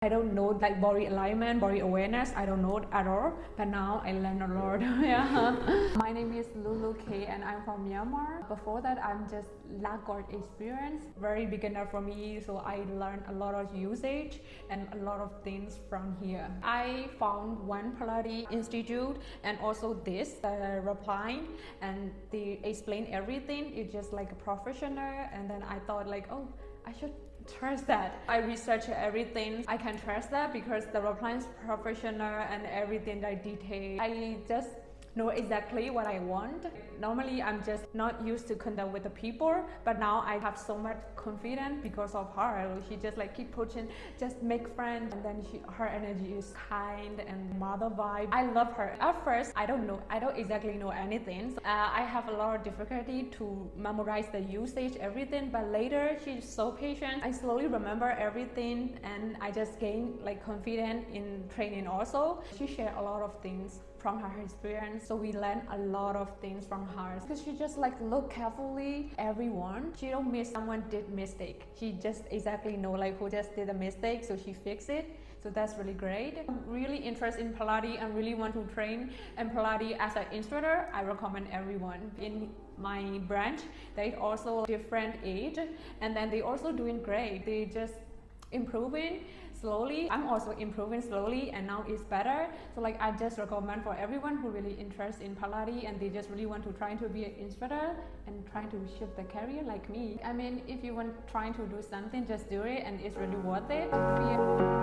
I don't know like body alignment, body awareness. I don't know at all, but now I learn a lot. Yeah. My name is Lulu Kay and I'm from Myanmar. Before that, I'm just laggard experience, very beginner for me. So I learned a lot of usage and a lot of things from here. I found one Pilates institute and also this replying, and they explain everything. It's just like a professional, and then I thought like, oh, I should trust that. I research everything. I can trust that because the reply is professional and everything like detailed. I just know exactly what I want. Normally I'm just not used to contact with the people, but now I have so much confidence because of her. She just like keep pushing, just make friends, and then her energy is kind and mother vibe. I love her. At first I don't exactly know anything. I have a lot of difficulty to memorize the usage, everything, but later she's so patient. I slowly remember everything and I just gain like confidence in training also. She shared a lot of things from her experience, so we learn a lot of things from her because she just like look carefully everyone. She don't miss someone did mistake. She just exactly know like who just did a mistake, so she fix it. So that's really great. I'm really interested in Pilates and really want to train in Pilates as an instructor. I recommend everyone. In my branch, they also different age, and then they also doing great. They just improving slowly. I'm also improving slowly and now it's better. So like I just recommend for everyone who really interested in Pilates and they just really want to try to be an instructor and trying to shift the career like me. I mean, if you want trying to do something, just do it and it's really worth it. Yeah.